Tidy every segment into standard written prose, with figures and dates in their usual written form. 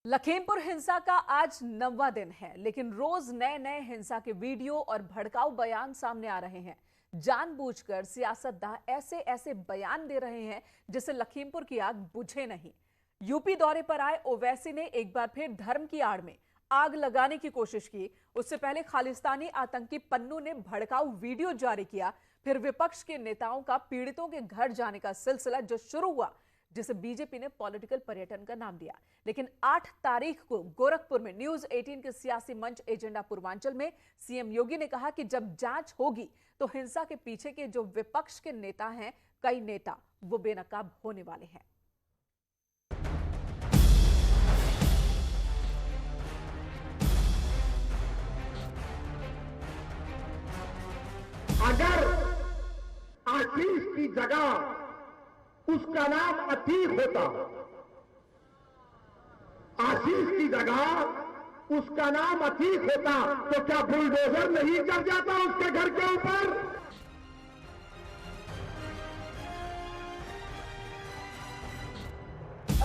लखीमपुर हिंसा का आज 9वां दिन है, लेकिन रोज नए नए हिंसा के वीडियो और भड़काऊ बयान सामने आ रहे हैं। जानबूझकर सियासतदान ऐसे ऐसे बयान दे रहे हैं जिससे लखीमपुर की आग बुझे नहीं। यूपी दौरे पर आए ओवैसी ने एक बार फिर धर्म की आड़ में आग लगाने की कोशिश की। उससे पहले खालिस्तानी आतंकी पन्नू ने भड़काऊ वीडियो जारी किया। फिर विपक्ष के नेताओं का पीड़ितों के घर जाने का सिलसिला जो शुरू हुआ, जिसे बीजेपी ने पॉलिटिकल पर्यटन का नाम दिया। लेकिन 8 तारीख को गोरखपुर में न्यूज 18 के सियासी मंच एजेंडा पूर्वांचल में सीएम योगी ने कहा कि जब जांच होगी तो हिंसा के पीछे के जो विपक्ष के नेता हैं, कई नेता, वो बेनकाब होने वाले हैं। अगर आशीष की जगह उसका नाम अतीक होता, आशीष की जगह उसका नाम अतीक होता, तो क्या बुलडोजर नहीं चढ़ जाता उसके घर के ऊपर?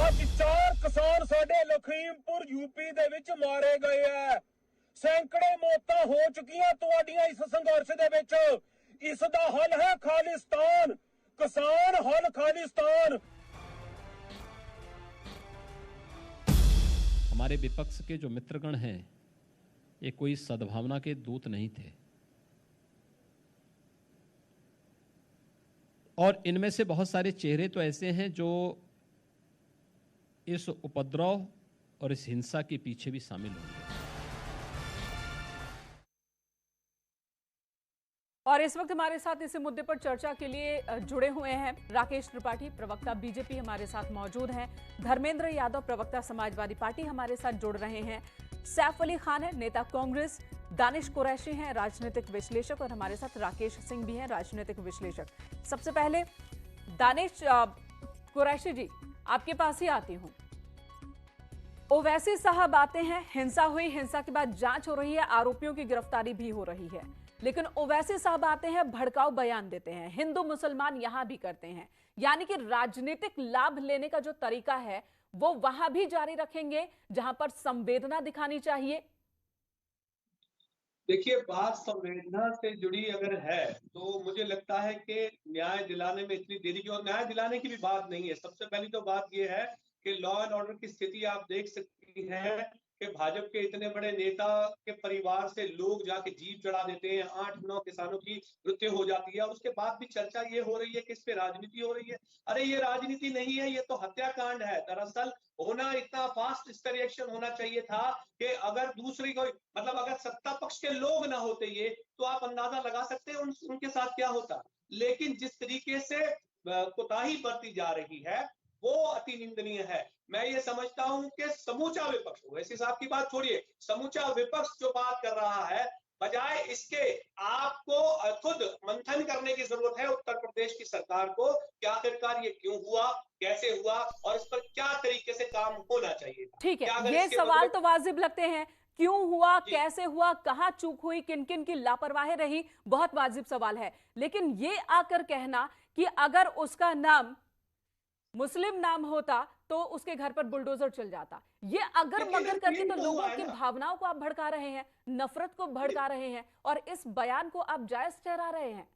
ਅੱਜ 4 किसान साडे लखीमपुर यूपी दे विच मारे गए है। सैकड़े मौतां हो चुकियां तुहाडियां इस संघर्ष दे विच। इस दा हल है खालिस्तान, किसान हल खालिस्तान। हमारे विपक्ष के जो मित्रगण हैं, ये कोई सद्भावना के दूत नहीं थे, और इनमें से बहुत सारे चेहरे तो ऐसे हैं जो इस उपद्रव और इस हिंसा के पीछे भी शामिल होंगे। और इस वक्त हमारे साथ इस मुद्दे पर चर्चा के लिए जुड़े हुए हैं राकेश त्रिपाठी, प्रवक्ता बीजेपी हमारे साथ मौजूद हैं। धर्मेंद्र यादव, प्रवक्ता समाजवादी पार्टी हमारे साथ जुड़ रहे हैं। सैफ अली खान है, नेता कांग्रेस। दानिश कुरैशी हैं, राजनीतिक विश्लेषक, और हमारे साथ राकेश सिंह भी हैं, राजनीतिक विश्लेषक। सबसे पहले दानिश कुरैशी जी, आपके पास ही आती हूं। ओवैसी साहब आते हैं, हिंसा हुई, हिंसा के बाद जांच हो रही है, आरोपियों की गिरफ्तारी भी हो रही है, लेकिन ओवैसी साहब आते हैं, भड़काऊ बयान देते हैं, हिंदू मुसलमान यहां भी करते हैं। यानी कि राजनीतिक लाभ लेने का जो तरीका है वो वहां भी जारी रखेंगे जहां पर संवेदना दिखानी चाहिए। देखिए, बात संवेदना से जुड़ी अगर है तो मुझे लगता है कि न्याय दिलाने में इतनी देरी की, और न्याय दिलाने की भी बात नहीं है। सबसे पहली तो बात यह है कि लॉ एंड ऑर्डर की स्थिति आप देख सकती हैं कि भाजपा के इतने बड़े नेता के परिवार से लोग जाके जीप चढ़ा देते हैं, 8-9 किसानों की मृत्यु हो जाती है, और उसके बाद भी चर्चा ये हो रही है कि इस पे राजनीति हो रही है। अरे ये राजनीति नहीं है, ये तो हत्याकांड है। दरअसल होना इतना फास्ट इस पर रिएक्शन होना चाहिए था कि अगर दूसरी कोई, मतलब अगर सत्ता पक्ष के लोग ना होते ये, तो आप अंदाजा लगा सकते हैं उनके साथ क्या होता। लेकिन जिस तरीके से कोताही बरती जा रही है वो अति निंदनीय है। मैं ये समझता हूं कि समूचा विपक्ष, ओवैसी साहब की बात छोड़िए, समूचा विपक्ष जो बात कर रहा है, बजाय इसके आपको खुद मंथन करने की जरूरत है उत्तर प्रदेश की सरकार को कि आखिरकार ये क्यों हुआ, कैसे हुआ, और इस पर क्या तरीके से काम होना चाहिए। ठीक है, ये सवाल तो वाजिब लगते हैं, क्यों हुआ, कैसे हुआ, कहां चूक हुई, किन किन की लापरवाही रही, बहुत वाजिब सवाल है। लेकिन ये आकर कहना कि अगर उसका नाम मुस्लिम नाम होता तो उसके घर पर बुलडोजर चल जाता, ये अगर मगर करके तो लोगों की भावनाओं को आप भड़का रहे हैं, नफरत को भड़का रहे हैं, और इस बयान को आप जायज ठहरा रहे हैं।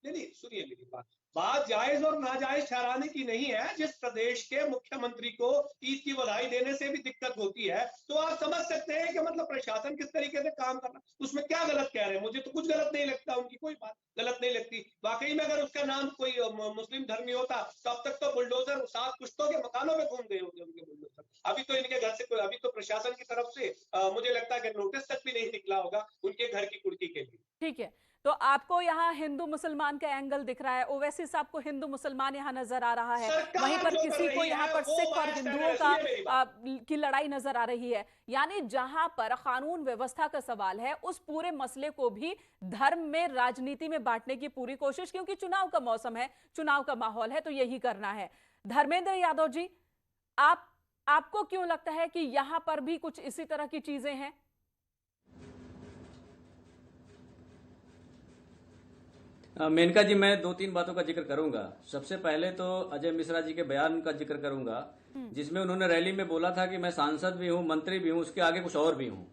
नहीं, सुनिए मेरी बात जायज और नाजायज ठहराने की नहीं है। जिस प्रदेश के मुख्यमंत्री को ईद की बधाई देने से भी दिक्कत होती है, तो आप समझ सकते हैं कि मतलब प्रशासन किस तरीके से काम करना, उसमें क्या गलत कह रहे हैं। मुझे तो कुछ गलत नहीं लगता, उनकी कोई बात गलत नहीं लगती। वाकई में अगर उसका नाम कोई मुस्लिम धर्मी होता तो अब तक तो बुलडोजर 7 पुश्तों के मकानों में घूम गए होंगे उनके बुलडोजर। अभी तो इनके घर से अभी तो प्रशासन की तरफ से मुझे लगता है कि नोटिस तक भी नहीं निकला होगा उनके घर की कुर्की के लिए। ठीक है, तो आपको यहाँ हिंदू मुसलमान का एंगल दिख रहा है, ओवैसी साहब को हिंदू मुसलमान यहाँ नजर आ रहा है, वहीं पर किसी को यहाँ पर सिख और हिंदुओं का की लड़ाई नजर आ रही है। यानी जहां पर कानून व्यवस्था का सवाल है, उस पूरे मसले को भी धर्म में, राजनीति में बांटने की पूरी कोशिश, क्योंकि चुनाव का मौसम है, चुनाव का माहौल है, तो यही करना है। धर्मेंद्र यादव जी, आपको क्यों लगता है कि यहां पर भी कुछ इसी तरह की चीजें हैं? मेनका जी, मैं 2-3 बातों का जिक्र करूंगा। सबसे पहले तो अजय मिश्रा जी के बयान का जिक्र करूंगा, जिसमें उन्होंने रैली में बोला था कि मैं सांसद भी हूं, मंत्री भी हूं, उसके आगे कुछ और भी हूं।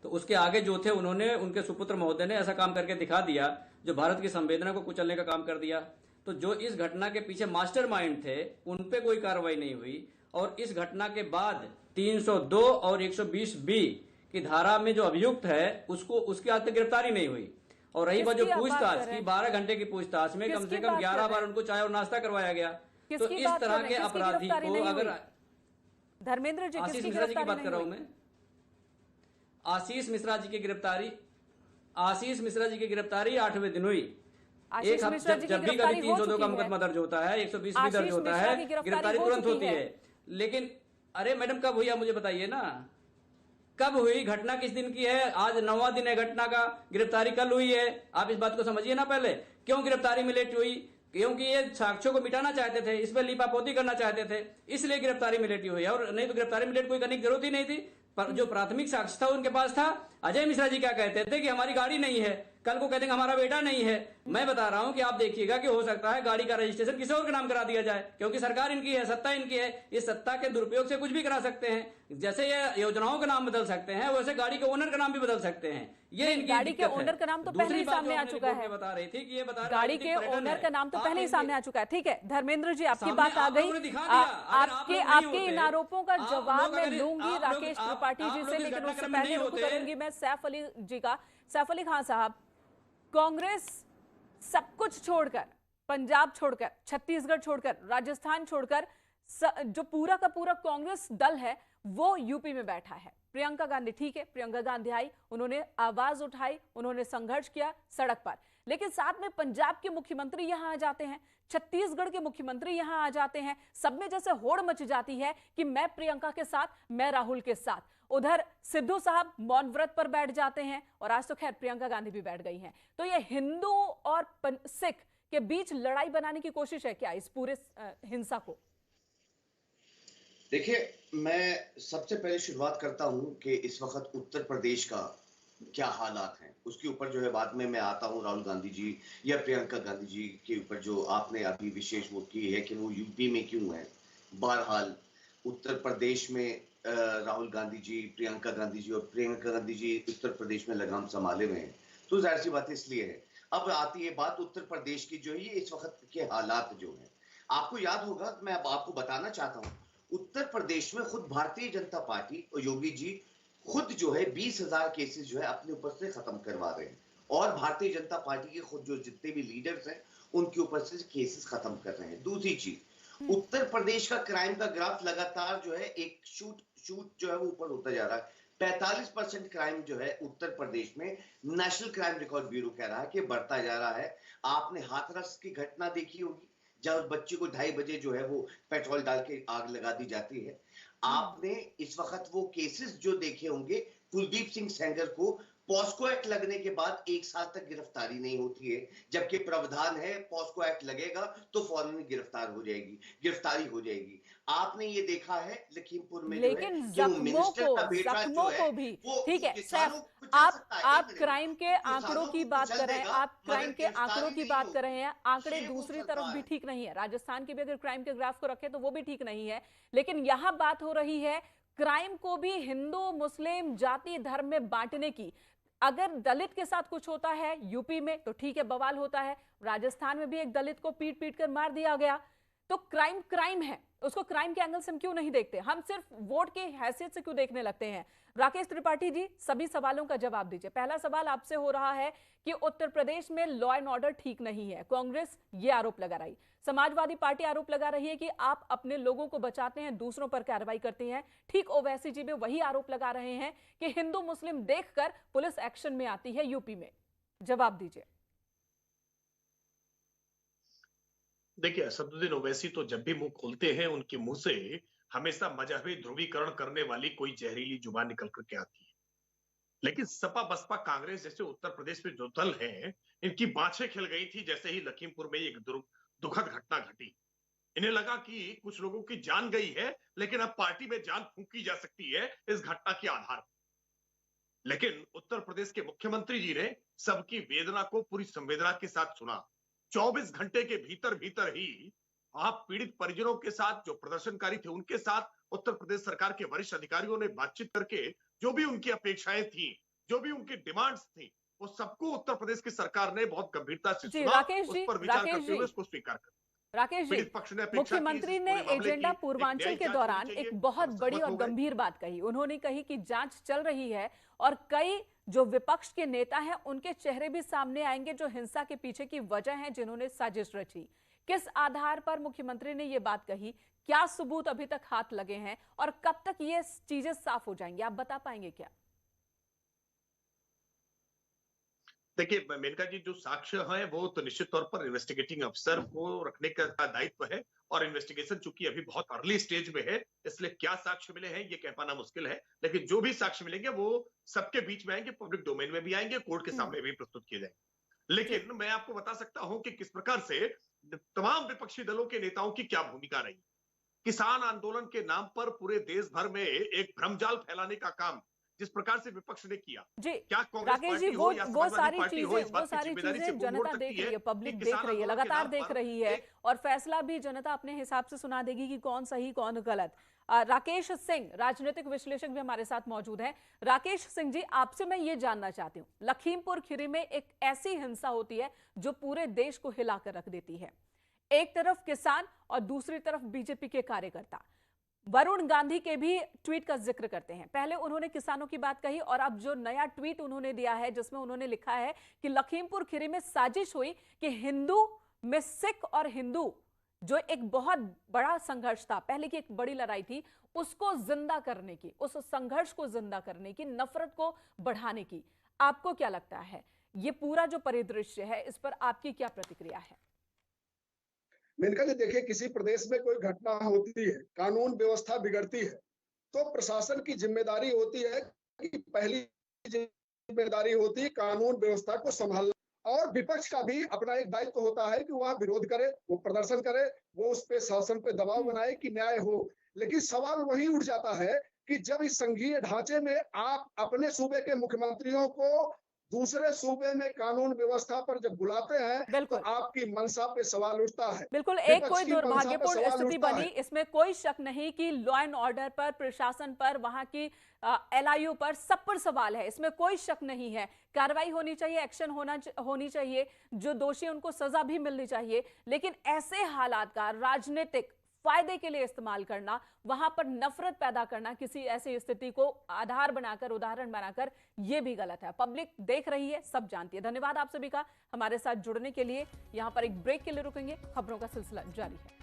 तो उसके आगे जो थे, उन्होंने, उनके सुपुत्र महोदय ने ऐसा काम करके दिखा दिया जो भारत की संवेदना को कुचलने का काम कर दिया। तो जो इस घटना के पीछे मास्टरमाइंड थे, उन पे कोई कार्रवाई नहीं हुई, और इस घटना के बाद 302 और 120B की धारा में जो अभियुक्त है उसको, उसकी आज तक गिरफ्तारी नहीं हुई। और रही बात जो पूछताछ की, 12 घंटे की पूछताछ में कम से कम 11 बार उनको चाय और नाश्ता करवाया गया। तो इस तरह के अपराधी को अगर धर्मेंद्र जी, आशीष मिश्रा जी की बात कर रहा हूं मैं, आशीष मिश्रा जी की गिरफ्तारी 8वें दिन हुई। एक हफ्ते जब भी कभी 302 का मुकदमा दर्ज होता है, 120 भी दर्ज होता है, गिरफ्तारी तुरंत होती है। लेकिन अरे मैडम, कब हुई आप मुझे बताइए ना, कब हुई? घटना किस दिन की है? आज 9वां दिन है घटना का, गिरफ्तारी कल हुई है। आप इस बात को समझिए ना पहले, क्यों गिरफ्तारी में लेट हुई? क्योंकि ये साक्ष्यों को मिटाना चाहते थे, इस पर लीपापोती करना चाहते थे, इसलिए गिरफ्तारी में लेट हुई है। और नहीं तो गिरफ्तारी में लेट कोई करने की जरूरत ही नहीं थी। पर जो प्राथमिक साक्ष्य था उनके पास था। अजय मिश्रा जी क्या कहते थे कि हमारी गाड़ी नहीं है, कल को कहते हैं हमारा बेटा नहीं है। मैं बता रहा हूं कि आप देखिएगा कि हो सकता है गाड़ी का रजिस्ट्रेशन किसी और के नाम करा दिया जाए, क्योंकि सरकार इनकी है, सत्ता इनकी है। इस सत्ता के दुरुपयोग से कुछ भी करा सकते हैं। जैसे ये योजनाओं का नाम बदल सकते हैं, वैसे गाड़ी के ओनर का नाम भी बदल सकते हैं। ये इनकी गाड़ी के ओनर का नाम तो पहले ही सामने आ चुका है। बता रही थी कि ये बता गाड़ी के ओनर का नाम तो पहले ही सामने आ चुका है। ठीक है धर्मेंद्र जी, आपकी बात आ गई। आपके इन आरोपों का जवाब मैं लूंगी राकेश त्रिपाठी जी से, लेकिन उससे पहले रुक करूंगी मैं सैफ अली जी का। सैफ अली खान साहब, कांग्रेस सब कुछ छोड़कर, पंजाब छोड़कर, छत्तीसगढ़ छोड़कर, राजस्थान छोड़कर, जो पूरा का पूरा कांग्रेस दल है वो यूपी में बैठा है। प्रियंका गांधी, ठीक है, प्रियंका गांधी आई, उन्होंने आवाज उठाई, उन्होंने संघर्ष किया सड़क पर, लेकिन साथ में पंजाब के मुख्यमंत्री यहां आ जाते हैं, छत्तीसगढ़ के मुख्यमंत्री यहां आ जाते हैं। सब में जैसे होड़ मच जाती है कि मैं प्रियंका के साथ, मैं राहुल के साथ। उधर सिद्धू साहब मौन व्रत पर बैठ जाते हैं, और आज तो खैर प्रियंका गांधी भी बैठ गई हैं। तो ये हिंदू और सिख के बीच लड़ाई बनाने की कोशिश है क्या इस पूरे हिंसा को? देखिए, मैं सबसे पहले शुरुआत करता हूं कि इस वक्त उत्तर प्रदेश का क्या हालात हैं, उसके ऊपर जो है बाद में मैं आता हूं राहुल गांधी जी या प्रियंका गांधी जी के ऊपर, जो आपने अभी विशेष वो की है कि वो यूपी में क्यों है। बहरहाल उत्तर प्रदेश में राहुल गांधी जी, प्रियंका गांधी जी, और प्रियंका गांधी जी उत्तर प्रदेश में लगाम संभाले हुए हैं, तो जाहिर सी बात इसलिए है। अब आती है बात उत्तर प्रदेश की, जो है इस वक्त के हालात जो है, आपको याद होगा, मैं अब आपको बताना चाहता हूँ, उत्तर प्रदेश में खुद भारतीय जनता पार्टी और योगी जी खुद जो है 20,000 केसेस जो है अपने ऊपर से खत्म करवा रहे हैं, और भारतीय जनता पार्टी के खुद जो जितने भी लीडर्स हैं उनके ऊपर से केसेस खत्म कर रहे हैं। दूसरी चीज, उत्तर प्रदेश का क्राइम का ग्राफ लगातार जो है एक शूट जो है वो ऊपर होता जा रहा है। 45% क्राइम जो है उत्तर प्रदेश में नेशनल क्राइम रिकॉर्ड ब्यूरो कह रहा है कि बढ़ता जा रहा है। आपने हाथरस की घटना देखी होगी, जब बच्चे को 2:30 बजे जो है वो पेट्रोल डाल के आग लगा दी जाती है। आपने इस वक्त वो केसेस जो देखे होंगे, कुलदीप सिंह सेंगर को पॉस्को एक्ट लगने के बाद 1 साल तक गिरफ्तारी नहीं होती है, जबकि प्रावधान है पॉस्को एक्ट लगेगा तो फौरन गिरफ्तारी हो जाएगी। आपने ये देखा है लखीमपुर में, लेकिन जख्मों को भी, ठीक है सैफ, आप क्राइम के आंकड़ों की बात कर रहे हैं, आप क्राइम के आंकड़ों की बात कर रहे हैं, आंकड़े दूसरी तरफ भी ठीक नहीं है। राजस्थान के भी अगर क्राइम के ग्राफ को रखें तो वो भी ठीक नहीं है, लेकिन यहां बात हो रही है क्राइम को भी हिंदू मुस्लिम जाति धर्म में बांटने की। अगर दलित के साथ कुछ होता है यूपी में तो ठीक है, बवाल होता है। राजस्थान में भी एक दलित को पीट कर मार दिया गया, तो क्राइम है, उसको क्राइम के एंगल से हम क्यों नहीं देखते? हम सिर्फ वोट की हैसियत से क्यों देखने लगते हैं? राकेश त्रिपाठी जी, सभी सवालों का जवाब दीजिए। पहला सवाल आपसे हो रहा है कि उत्तर प्रदेश में लॉ एंड ऑर्डर ठीक नहीं है, कांग्रेस ये आरोप लगा रही, समाजवादी पार्टी आरोप लगा रही है कि आप अपने लोगों को बचाते हैं, दूसरों पर कार्रवाई करते हैं। ठीक ओवैसी जी भी वही आरोप लगा रहे हैं कि हिंदू मुस्लिम देखकर पुलिस एक्शन में आती है यूपी में। जवाब दीजिए। देखिए, असदुद्दीन ओवैसी तो जब भी मुंह खोलते हैं उनके मुंह से हमेशा मजहबी ध्रुवीकरण करने वाली कोई जहरीली जुबान निकल करके आती है। लेकिन सपा बसपा कांग्रेस जैसे उत्तर प्रदेश में जो दल हैं, इनकी बाछें खिल गई थी जैसे ही लखीमपुर में एक दुखद घटना घटी। इन्हें लगा कि कुछ लोगों की जान गई है, लेकिन अब पार्टी में जान फूंकी जा सकती है इस घटना के आधार पर। लेकिन उत्तर प्रदेश के मुख्यमंत्री जी ने सबकी वेदना को पूरी संवेदना के साथ सुना 24 घंटे के भीतर भीतर ही आप पीड़ित परिजनों के साथ, जो प्रदर्शनकारी थे उनके साथ उत्तर प्रदेश सरकार के वरिष्ठ अधिकारियों ने बातचीत करके जो भी उनकी अपेक्षाएं थी, जो भी उनकी डिमांड्स थी, वो सबको उत्तर प्रदेश की सरकार ने बहुत गंभीरता से सुना, उस पर विचार करते हुए उसको स्वीकार कर। राकेश जी, मुख्यमंत्री ने एजेंडा पूर्वांचल के दौरान एक बहुत बड़ी और गंभीर बात कही। उन्होंने कही कि जांच चल रही है और कई जो विपक्ष के नेता हैं उनके चेहरे भी सामने आएंगे जो हिंसा के पीछे की वजह है, जिन्होंने साजिश रची। किस आधार पर मुख्यमंत्री ने यह बात कही? क्या सबूत अभी तक हाथ लगे हैं और कब तक ये चीजें साफ हो जाएंगी, आप बता पाएंगे क्या? देखिए मेनका जी, जो साक्ष्य है वो तो निश्चित तौर पर इन्वेस्टिगेटिंग अफसर को रखने का दायित्व है, और इन्वेस्टिगेशन चूंकि अभी बहुत अर्ली स्टेज में है, इसलिए क्या साक्ष्य मिले हैं ये कह पाना मुश्किल है। लेकिन जो भी साक्ष्य मिलेंगे वो सबके बीच में आएंगे, पब्लिक डोमेन में भी आएंगे, कोर्ट के सामने भी प्रस्तुत किए जाएंगे। लेकिन मैं आपको बता सकता हूं कि किस प्रकार से तमाम विपक्षी दलों के नेताओं की क्या भूमिका रही। किसान आंदोलन के नाम पर पूरे देश भर में एक भ्रमजाल फैलाने का काम जिस प्रकार से विपक्ष ने किया, जी क्या राकेश जी, वो सारी चीजें जनता देख रही है, पब्लिक देख रही है, लगातार देख रही है, और फैसला भी जनता अपने हिसाब से सुना देगी कि कौन सही कौन गलत। राकेश सिंह, राजनीतिक विश्लेषक भी हमारे साथ मौजूद हैं। राकेश सिंह जी, आपसे मैं ये जानना चाहती हूँ, लखीमपुर खीरी में एक ऐसी हिंसा होती है जो पूरे देश को हिलाकर रख देती है। एक तरफ किसान और दूसरी तरफ बीजेपी के कार्यकर्ता। वरुण गांधी के भी ट्वीट का जिक्र करते हैं। पहले उन्होंने किसानों की बात कही और अब जो नया ट्वीट उन्होंने दिया है जिसमें उन्होंने लिखा है कि लखीमपुर खीरी में साजिश हुई कि हिंदू में सिख और हिंदू, जो एक बहुत बड़ा संघर्ष था, पहले की एक बड़ी लड़ाई थी, उसको जिंदा करने की, उस संघर्ष को जिंदा करने की, नफरत को बढ़ाने की। आपको क्या लगता है ये पूरा जो परिदृश्य है, इस पर आपकी क्या प्रतिक्रिया है? मेनका जी, देखिए, किसी प्रदेश में कोई घटना होती है, कानून व्यवस्था बिगड़ती है, तो प्रशासन की जिम्मेदारी होती है कि पहली जिम्मेदारी होती है कानून व्यवस्था को संभालना, और विपक्ष का भी अपना एक दायित्व होता है कि वह विरोध करे, वो प्रदर्शन करे, वो उस पे शासन पे दबाव बनाए कि न्याय हो। लेकिन सवाल वही उठ जाता है कि जब इस संघीय ढांचे में आप अपने सूबे के मुख्यमंत्रियों को दूसरे सूबे में कानून व्यवस्था पर जब बुलाते हैं तो आपकी मनसा पे सवाल उठता है। बिल्कुल, एक कोई दुर्भाग्यपूर्ण स्थिति बनी, इसमें कोई शक नहीं कि लॉ एंड ऑर्डर पर, प्रशासन पर, वहां की LIU पर, सब पर सवाल है, इसमें कोई शक नहीं है। कार्रवाई होनी चाहिए, एक्शन होनी चाहिए, जो दोषी उनको सजा भी मिलनी चाहिए। लेकिन ऐसे हालात का राजनीतिक फायदे के लिए इस्तेमाल करना, वहां पर नफरत पैदा करना, किसी ऐसी स्थिति को आधार बनाकर, उदाहरण बनाकर, यह भी गलत है। पब्लिक देख रही है, सब जानती है। धन्यवाद आप सभी का हमारे साथ जुड़ने के लिए। यहां पर एक ब्रेक के लिए रुकेंगे, खबरों का सिलसिला जारी है।